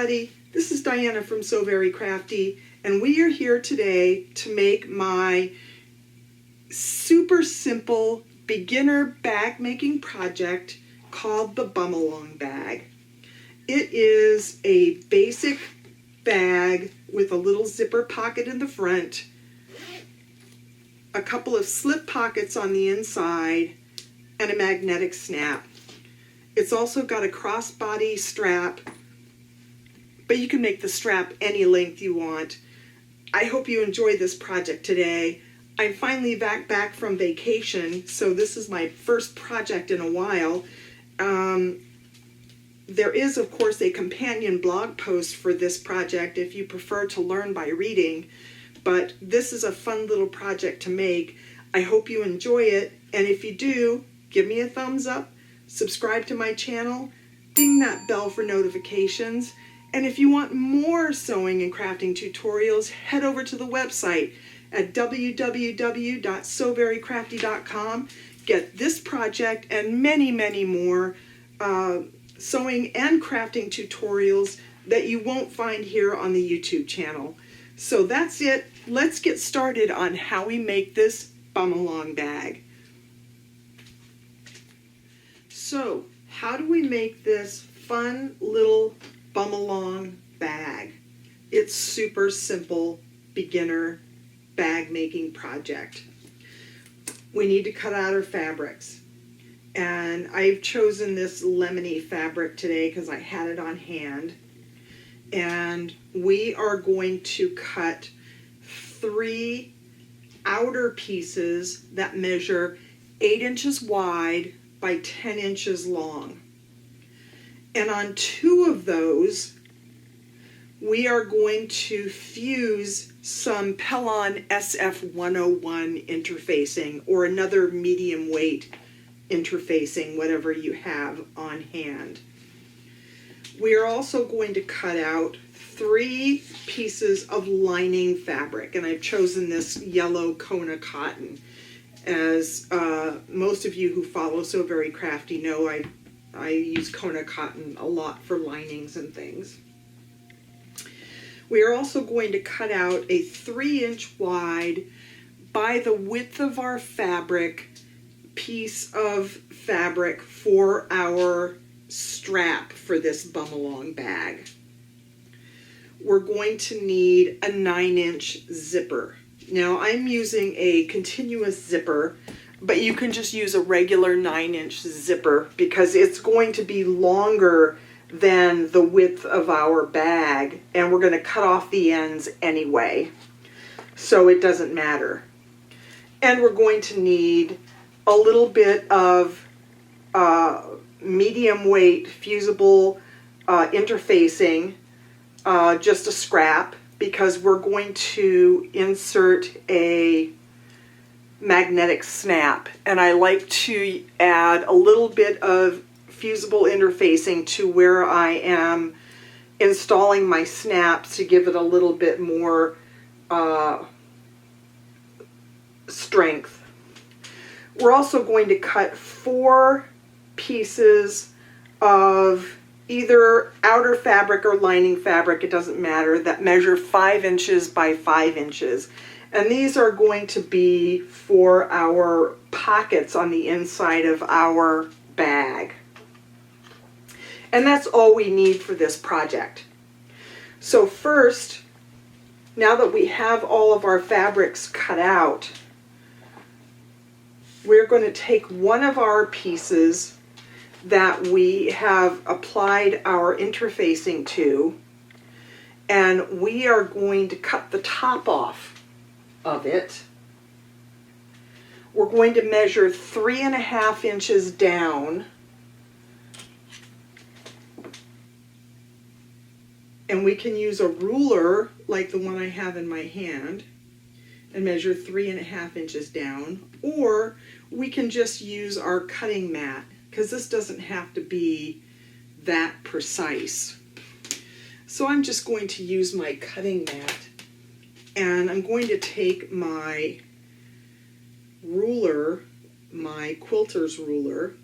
everybody, this is Diana from So Very Crafty, and we are here today to make my super simple beginner bag making project called the Bumalong bag. It is a basic bag with a little zipper pocket in the front, a couple of slip pockets on the inside, and a magnetic snap. It's also got a crossbody strap, but you can make the strap any length you want. I hope you enjoy this project today. I'm finally back from vacation, so this is my first project in a while. There is, of course, a companion blog post for this project if you prefer to learn by reading, but this is a fun little project to make. I hope you enjoy it, and if you do, give me a thumbs up, subscribe to my channel, ding that bell for notifications, and if you want more sewing and crafting tutorials, head over to the website at www.soverycrafty.com. Get this project and many, many more sewing and crafting tutorials that you won't find here on the YouTube channel. So that's it. Let's get started on how we make this Bumalong bag. So, how do we make this fun little Bumalong bag? It's super simple beginner bag making project. We need to cut out our fabrics. And I've chosen this lemony fabric today because I had it on hand. And we are going to cut 3 outer pieces that measure 8 inches wide by 10 inches long. And on 2 of those, we are going to fuse some Pelon SF101 interfacing or another medium weight interfacing, whatever you have on hand. We are also going to cut out 3 pieces of lining fabric, and I've chosen this yellow Kona cotton. As most of you who follow So Very Crafty know, I use Kona cotton a lot for linings and things. We are also going to cut out a 3-inch wide by the width of our fabric piece of fabric for our strap for this Bumalong bag. We're going to need a 9-inch zipper. Now I'm using a continuous zipper, but you can just use a regular 9-inch zipper because it's going to be longer than the width of our bag, and we're going to cut off the ends anyway, so it doesn't matter. And we're going to need a little bit of medium weight fusible interfacing, just a scrap, because we're going to insert a magnetic snap, and I like to add a little bit of fusible interfacing to where I am installing my snaps to give it a little bit more strength. We're also going to cut 4 pieces of either outer fabric or lining fabric, it doesn't matter, that measure 5 inches by 5 inches. And these are going to be for our pockets on the inside of our bag. And that's all we need for this project. So first, now that we have all of our fabrics cut out, we're going to take one of our pieces that we have applied our interfacing to, and we are going to cut the top off of it. We're going to measure 3.5 inches down, and we can use a ruler like the one I have in my hand and measure 3.5 inches down, or we can just use our cutting mat because this doesn't have to be that precise. So I'm just going to use my cutting mat, and I'm going to take my ruler, my quilter's ruler,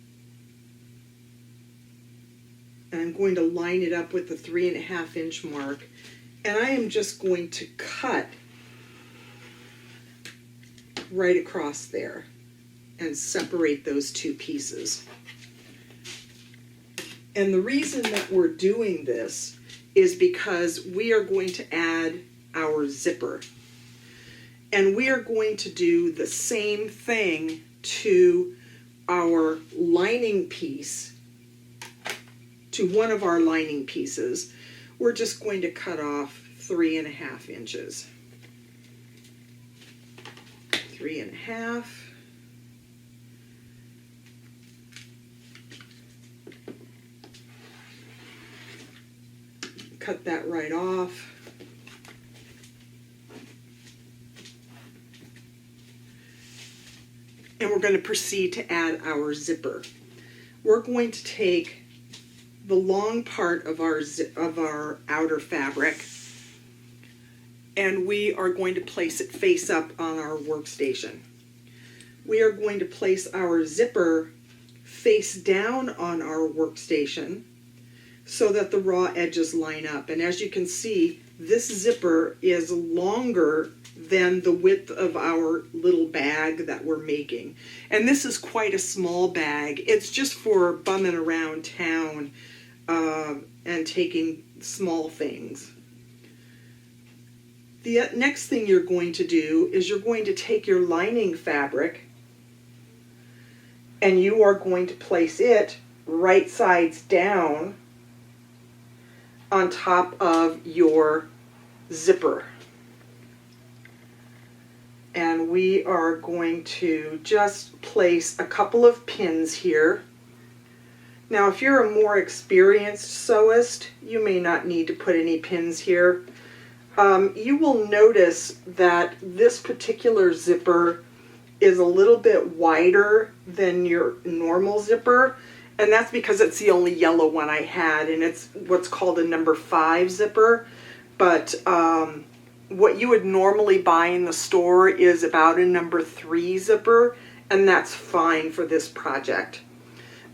and I'm going to line it up with the 3.5 inch mark, and I am just going to cut right across there and separate those two pieces. And the reason that we're doing this is because we are going to add our zipper. And we are going to do the same thing to our lining piece, to one of our lining pieces. We're just going to cut off 3.5 inches. 3.5. Cut that right off. And we're going to proceed to add our zipper. We're going to take the long part of our outer fabric, and we are going to place it face up on our workstation. We are going to place our zipper face down on our workstation so that the raw edges line up. And as you can see, this zipper is longer than the width of our little bag that we're making. And this is quite a small bag. It's just for bumming around town and taking small things. The next thing you're going to do is you're going to take your lining fabric and you are going to place it right sides down on top of your zipper. And we are going to just place a couple of pins here. Now, if you're a more experienced sewist, you may not need to put any pins here. You will notice that this particular zipper is a little bit wider than your normal zipper, and that's because it's the only yellow one I had, and it's what's called a number 5 zipper. But what you would normally buy in the store is about a number 3 zipper, and that's fine for this project.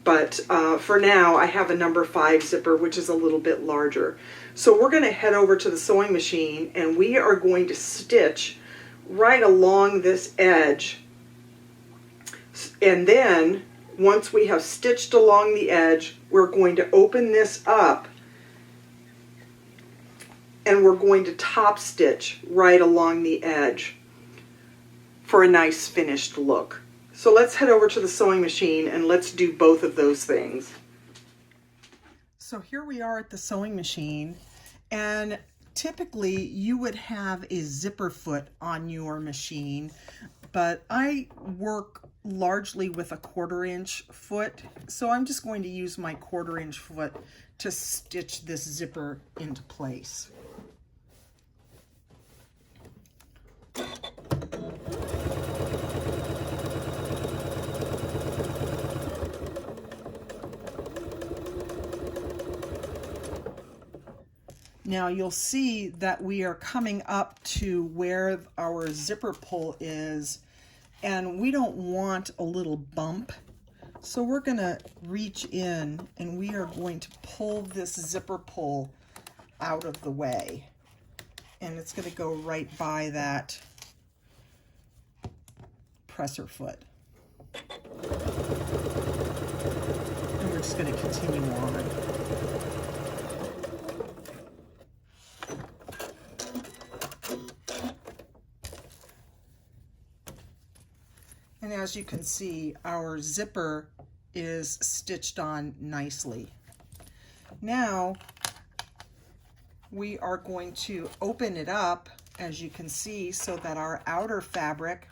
But for now, I have a number 5 zipper, which is a little bit larger. So we're going to head over to the sewing machine, and we are going to stitch right along this edge. And then, once we have stitched along the edge, we're going to open this up, and we're going to top stitch right along the edge for a nice finished look. So let's head over to the sewing machine and let's do both of those things. So here we are at the sewing machine, and typically you would have a zipper foot on your machine, but I work largely with a 1/4 inch foot, so I'm just going to use my 1/4 inch foot to stitch this zipper into place. Now you'll see that we are coming up to where our zipper pull is, and we don't want a little bump. So we're going to reach in and we are going to pull this zipper pull out of the way. And it's going to go right by that presser foot. And we're just going to continue on. And as you can see, our zipper is stitched on nicely. Now, we are going to open it up, as you can see, so that our outer fabric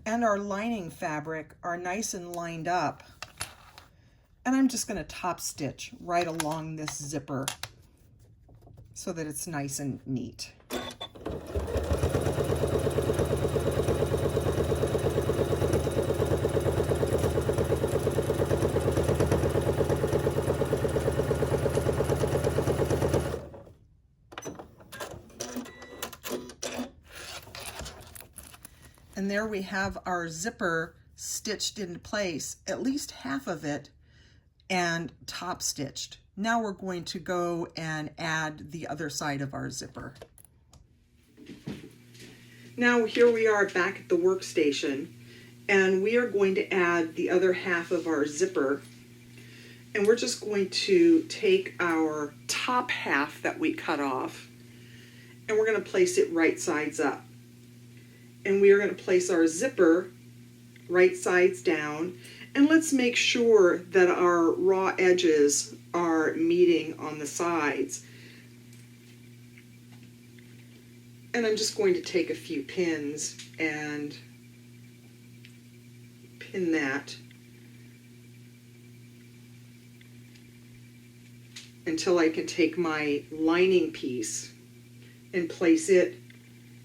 and our lining fabric are nice and lined up. And I'm just going to top stitch right along this zipper so that it's nice and neat. And there we have our zipper stitched into place, at least half of it, and top stitched. Now we're going to go and add the other side of our zipper. Now here we are back at the workstation, and we are going to add the other half of our zipper. And we're just going to take our top half that we cut off, and we're going to place it right sides up. And we are going to place our zipper right sides down, and let's make sure that our raw edges are meeting on the sides. And I'm just going to take a few pins and pin that until I can take my lining piece and place it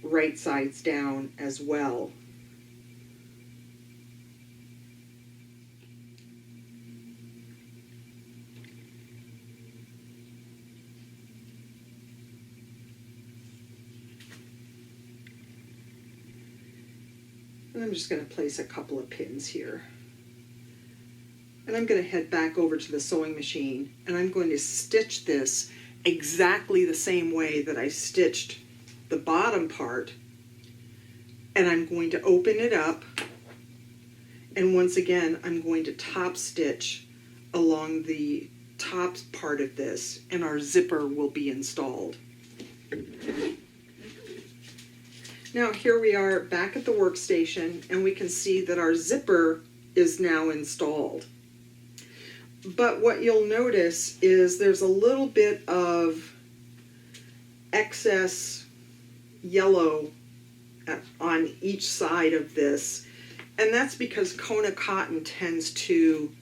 right sides down as well. And I'm just going to place a couple of pins here. And I'm going to head back over to the sewing machine, and I'm going to stitch this exactly the same way that I stitched the bottom part. And I'm going to open it up, and once again I'm going to top stitch along the top part of this, and our zipper will be installed. Now here we are back at the workstation, and we can see that our zipper is now installed. But what you'll notice is there's a little bit of excess yellow on each side of this, and that's because Kona cotton tends to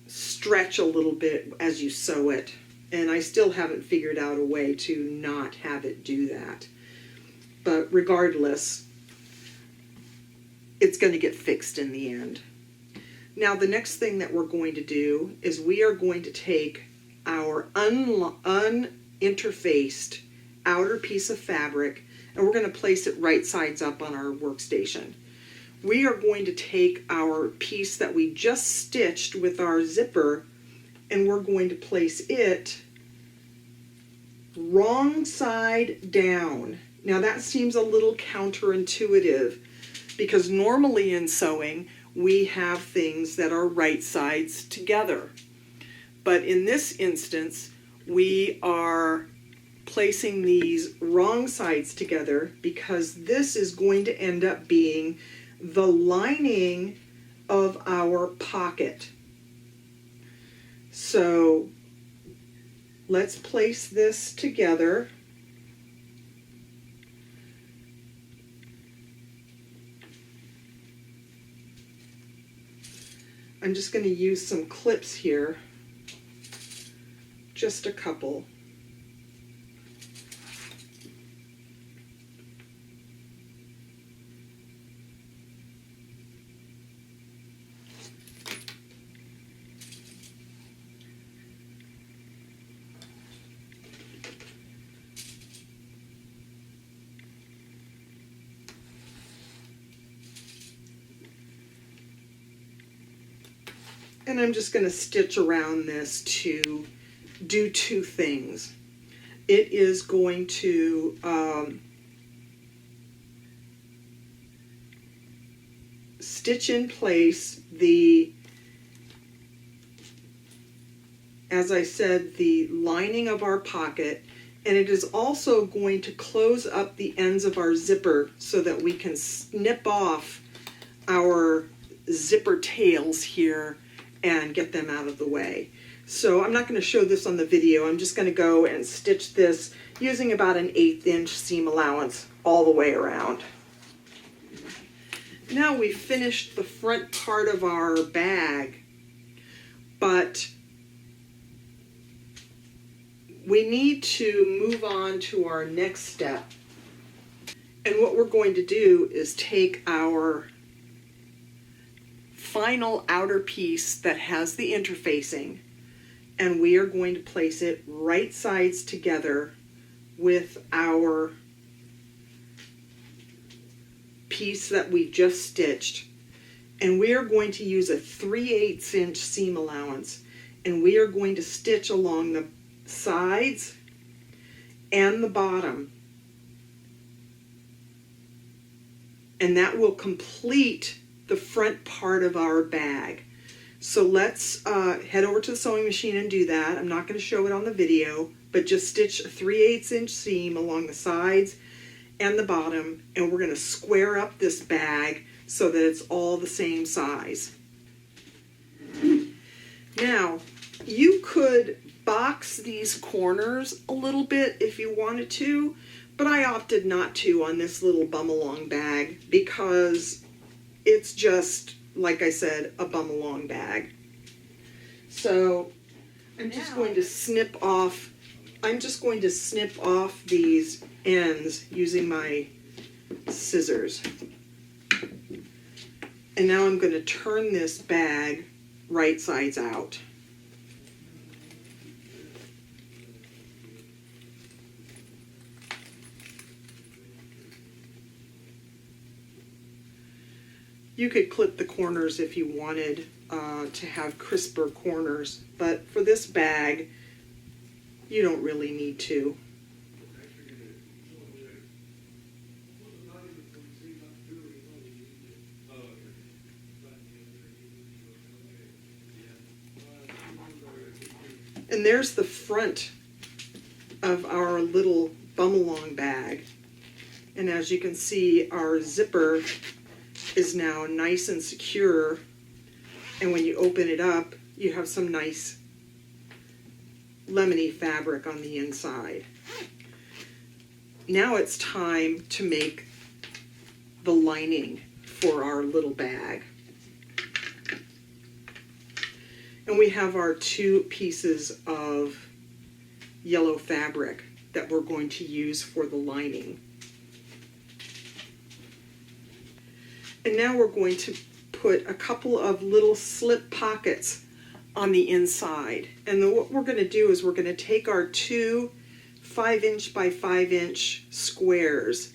stretch a little bit as you sew it, and I still haven't figured out a way to not have it do that. But regardless, it's going to get fixed in the end. Now the next thing that we're going to do is we are going to take our uninterfaced outer piece of fabric, and we're going to place it right sides up on our workstation. We are going to take our piece that we just stitched with our zipper, and we're going to place it wrong side down. Now that seems a little counterintuitive, because normally in sewing we have things that are right sides together. But in this instance, we are placing these wrong sides together because this is going to end up being the lining of our pocket. So let's place this together. I'm just going to use some clips here, just a couple. And I'm just going to stitch around this to do two things. It is going to stitch in place the, as I said, the lining of our pocket, and it is also going to close up the ends of our zipper so that we can snip off our zipper tails here and get them out of the way. So I'm not going to show this on the video. I'm just going to go and stitch this using about an 1/8 inch seam allowance all the way around. Now we've finished the front part of our bag, but we need to move on to our next step. And what we're going to do is take our final outer piece that has the interfacing, and we are going to place it right sides together with our piece that we just stitched, and we are going to use a 3/8 inch seam allowance, and we are going to stitch along the sides and the bottom, and that will complete the front part of our bag. So let's head over to the sewing machine and do that. I'm not going to show it on the video, but just stitch a 3/8 inch seam along the sides and the bottom, and we're going to square up this bag so that it's all the same size. Now, you could box these corners a little bit if you wanted to, but I opted not to on this little Bumalong bag because it's just, like I said, a Bumalong bag. So I'm just going to snip off these ends using my scissors. And now I'm going to turn this bag right sides out. You could clip the corners if you wanted to have crisper corners, but for this bag, you don't really need to. And there's the front of our little Bumalong bag. And as you can see, our zipper is now nice and secure, and when you open it up you have some nice lemony fabric on the inside. Now it's time to make the lining for our little bag, and we have our 2 pieces of yellow fabric that we're going to use for the lining. And now we're going to put a couple of little slip pockets on the inside. And then what we're going to do is we're going to take our 2 5" by 5" squares,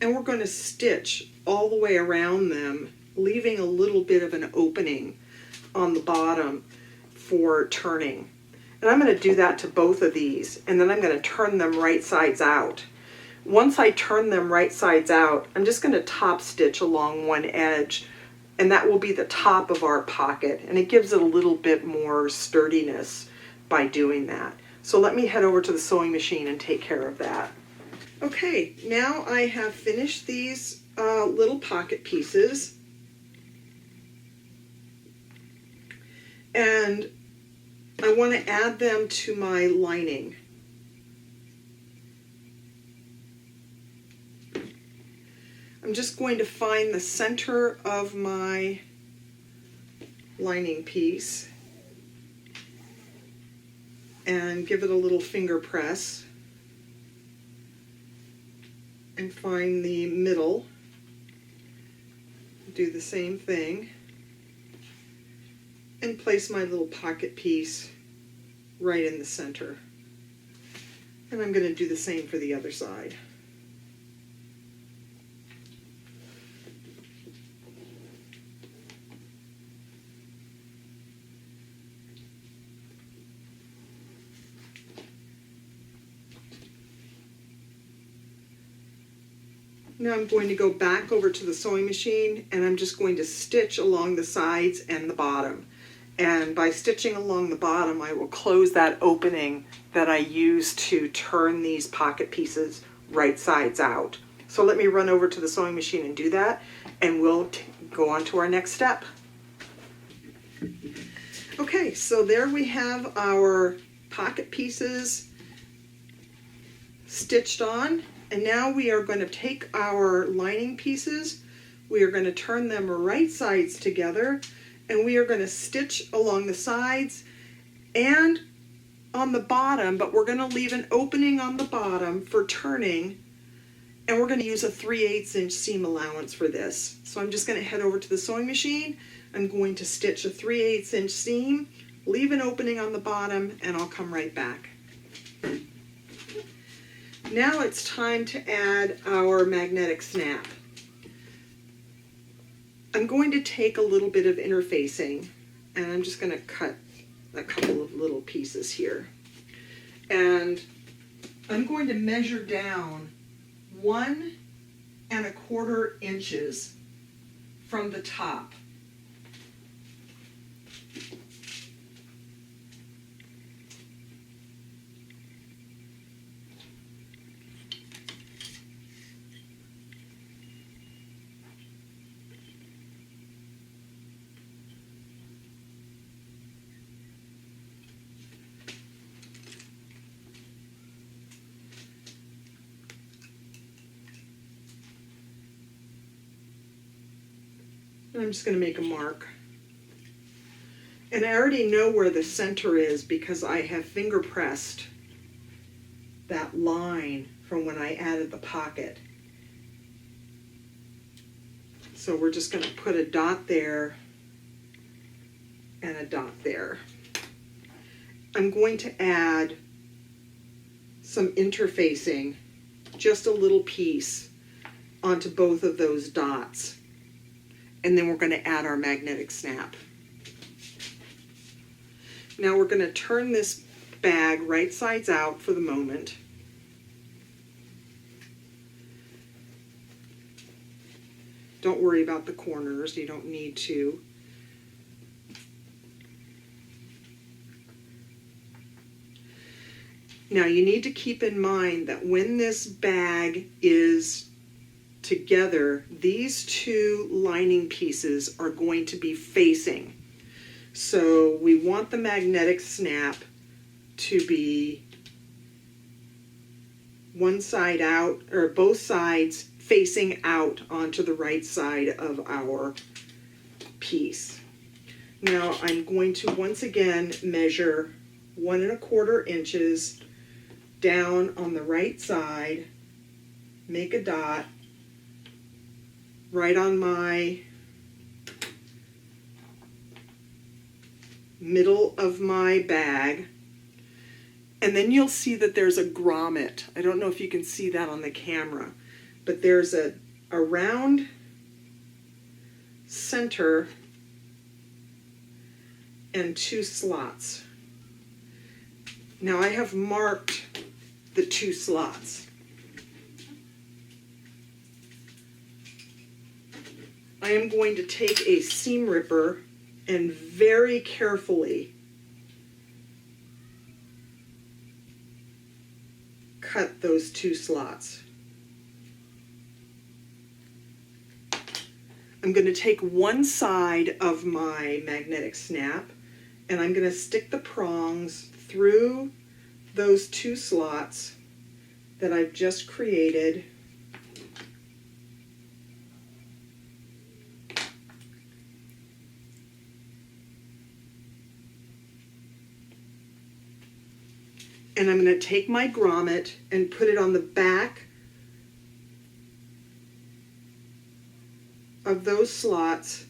and we're going to stitch all the way around them, leaving a little bit of an opening on the bottom for turning. And I'm going to do that to both of these, and then I'm going to turn them right sides out. Once I turn them right sides out, I'm just going to top stitch along one edge, and that will be the top of our pocket, and it gives it a little bit more sturdiness by doing that. So let me head over to the sewing machine and take care of that. Okay, now I have finished these little pocket pieces, and I want to add them to my lining. I'm just going to find the center of my lining piece and give it a little finger press, and find the middle. Do the same thing and place my little pocket piece right in the center. And I'm going to do the same for the other side. Now I'm going to go back over to the sewing machine, and I'm just going to stitch along the sides and the bottom. And by stitching along the bottom, I will close that opening that I used to turn these pocket pieces right sides out. So let me run over to the sewing machine and do that, and we'll go on to our next step. Okay, so there we have our pocket pieces stitched on. And now we are going to take our lining pieces, we are going to turn them right sides together, and we are going to stitch along the sides and on the bottom, but we're going to leave an opening on the bottom for turning, and we're going to use a 3/8 inch seam allowance for this. So I'm just going to head over to the sewing machine, I'm going to stitch a 3/8 inch seam, leave an opening on the bottom, and I'll come right back. Now it's time to add our magnetic snap. I'm going to take a little bit of interfacing, and I'm just going to cut a couple of little pieces here. And I'm going to measure down 1¼ inches from the top. I'm just going to make a mark. And I already know where the center is because I have finger pressed that line from when I added the pocket. So we're just going to put a dot there and a dot there. I'm going to add some interfacing, just a little piece, onto both of those dots. And then we're going to add our magnetic snap. Now we're going to turn this bag right sides out for the moment. Don't worry about the corners, you don't need to. Now you need to keep in mind that when this bag is together, these two lining pieces are going to be facing. So we want the magnetic snap to be one side out, or both sides facing out onto the right side of our piece. Now I'm going to once again measure 1¼ inches down on the right side, make a dot right on my middle of my bag, and then you'll see that there's a grommet. I don't know if you can see that on the camera, but there's a round center and 2 slots. Now I have marked the 2 slots. I am going to take a seam ripper and very carefully cut those 2 slots. I'm going to take one side of my magnetic snap and I'm going to stick the prongs through those 2 slots that I've just created. And I'm going to take my grommet and put it on the back of those slots,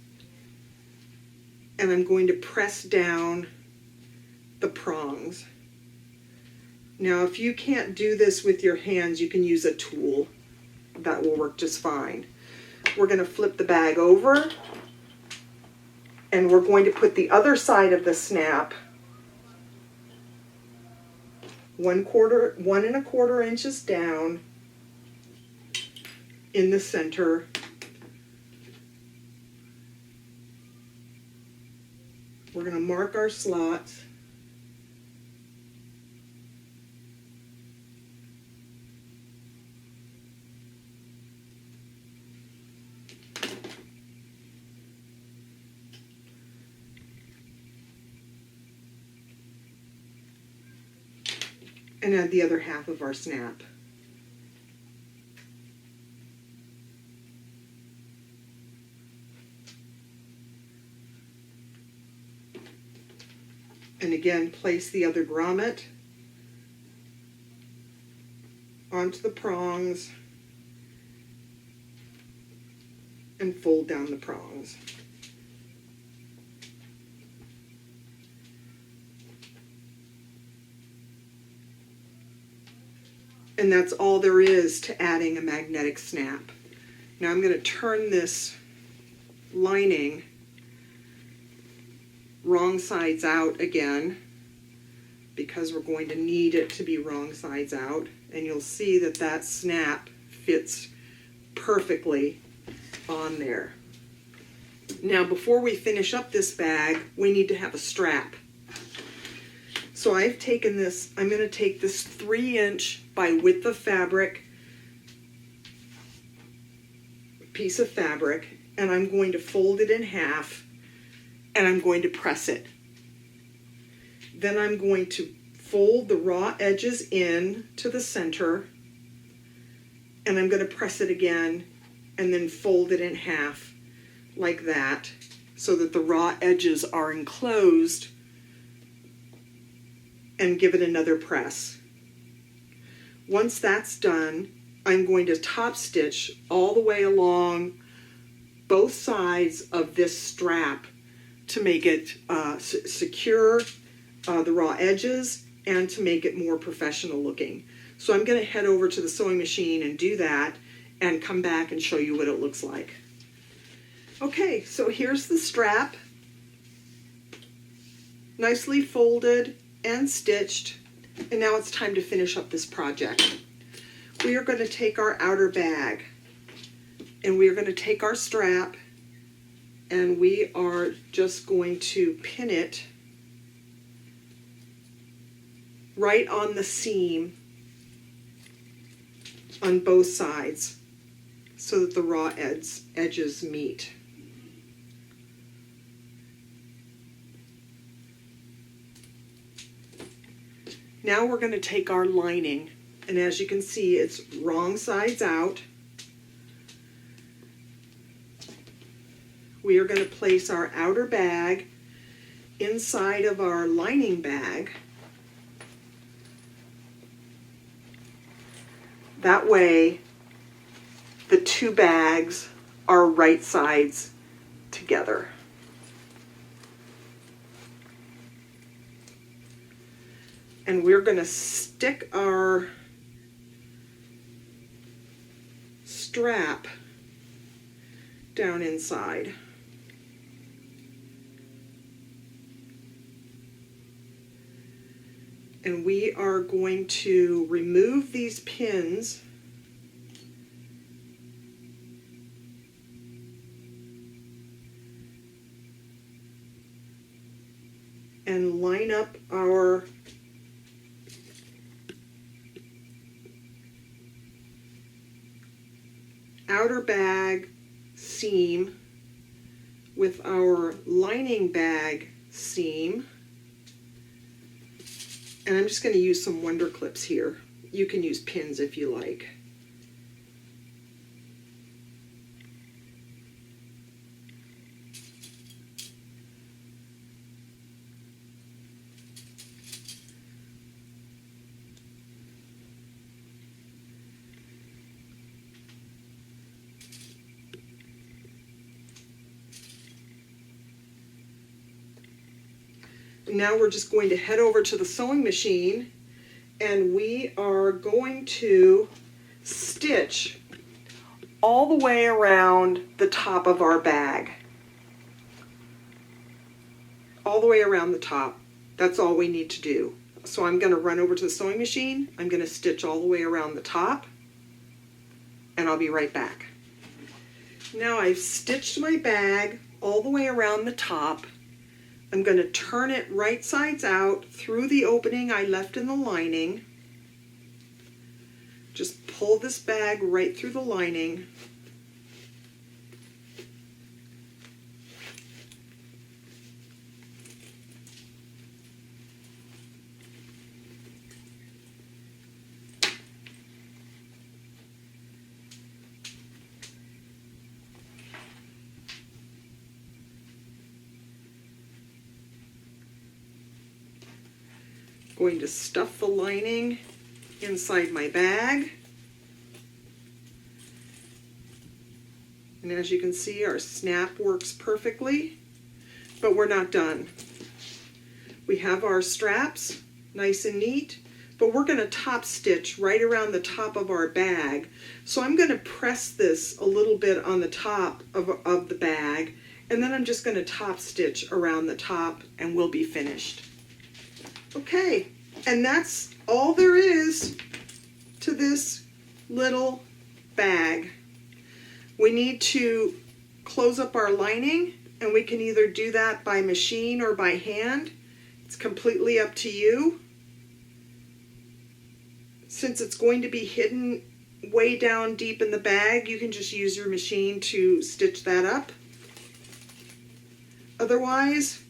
and I'm going to press down the prongs. Now, if you can't do this with your hands, you can use a tool. That will work just fine. We're going to flip the bag over, and we're going to put the other side of the snap 1¼ inches down in the center. We're going to mark our slots. And add the other half of our snap. And again, place the other grommet onto the prongs and fold down the prongs. And that's all there is to adding a magnetic snap. Now I'm going to turn this lining wrong sides out again, because we're going to need it to be wrong sides out, and you'll see that that snap fits perfectly on there. Now before we finish up this bag, we need to have a strap. So I've taken this, I'm going to take this 3" by width of fabric piece of fabric, and I'm going to fold it in half, and I'm going to press it. Then I'm going to fold the raw edges in to the center, and I'm going to press it again and then fold it in half like that, so that the raw edges are enclosed, and give it another press. Once that's done, I'm going to top stitch all the way along both sides of this strap to make it secure the raw edges and to make it more professional looking. So I'm going to head over to the sewing machine and do that and come back and show you what it looks like. Okay, so here's the strap, nicely folded and stitched, and now it's time to finish up this project. We are going to take our outer bag, and we are going to take our strap, and we are just going to pin it right on the seam on both sides so that the raw edges meet. Now we're going to take our lining, and as you can see, it's wrong sides out. We are going to place our outer bag inside of our lining bag. That way, the two bags are right sides together. And we're going to stick our strap down inside. And we are going to remove these pins and line up our outer bag seam with our lining bag seam. And I'm just going to use some Wonder Clips here. You can use pins if you like. Now we're just going to head over to the sewing machine, and we are going to stitch all the way around the top of our bag. All the way around the top. That's all we need to do. So I'm going to run over to the sewing machine. I'm going to stitch all the way around the top, and I'll be right back. Now I've stitched my bag all the way around the top. I'm going to turn it right sides out through the opening I left in the lining. Just pull this bag right through the lining. Going to stuff the lining inside my bag. And as you can see, our snap works perfectly, but we're not done. We have our straps nice and neat, but we're going to top stitch right around the top of our bag. So I'm going to press this a little bit on the top of the bag, And then I'm just going to top stitch around the top and we'll be finished. Okay, and that's all there is to this little bag. We need to close up our lining, and we can either do that by machine or by hand. It's completely up to you. Since it's going to be hidden way down deep in the bag, you can just use your machine to stitch that up. Otherwise,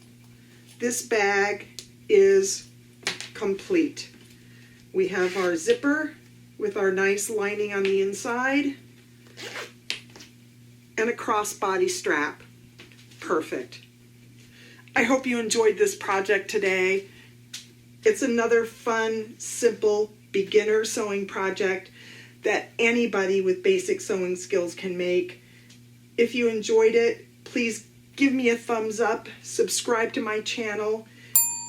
this bag is complete. We have our zipper with our nice lining on the inside and a crossbody strap. Perfect. I hope you enjoyed this project today. It's another fun, simple, beginner sewing project that anybody with basic sewing skills can make. If you enjoyed it, please give me a thumbs up, subscribe to my channel,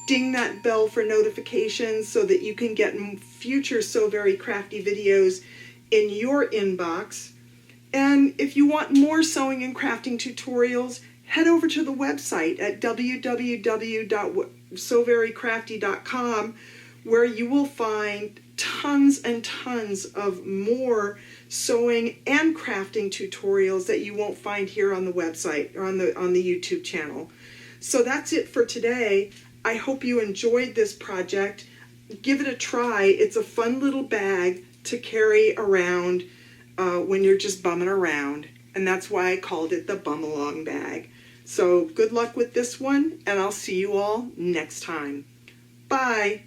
ding that bell for notifications so that you can get future Sew Very Crafty videos in your inbox. And if you want more sewing and crafting tutorials, head over to the website at www.sewverycrafty.com, where you will find tons and tons of more sewing and crafting tutorials that you won't find here on the website or on the YouTube channel. So that's it for today. I hope you enjoyed this project. Give it a try. It's a fun little bag to carry around when you're just bumming around. And that's why I called it the Bumalong bag. So good luck with this one, and I'll see you all next time. Bye.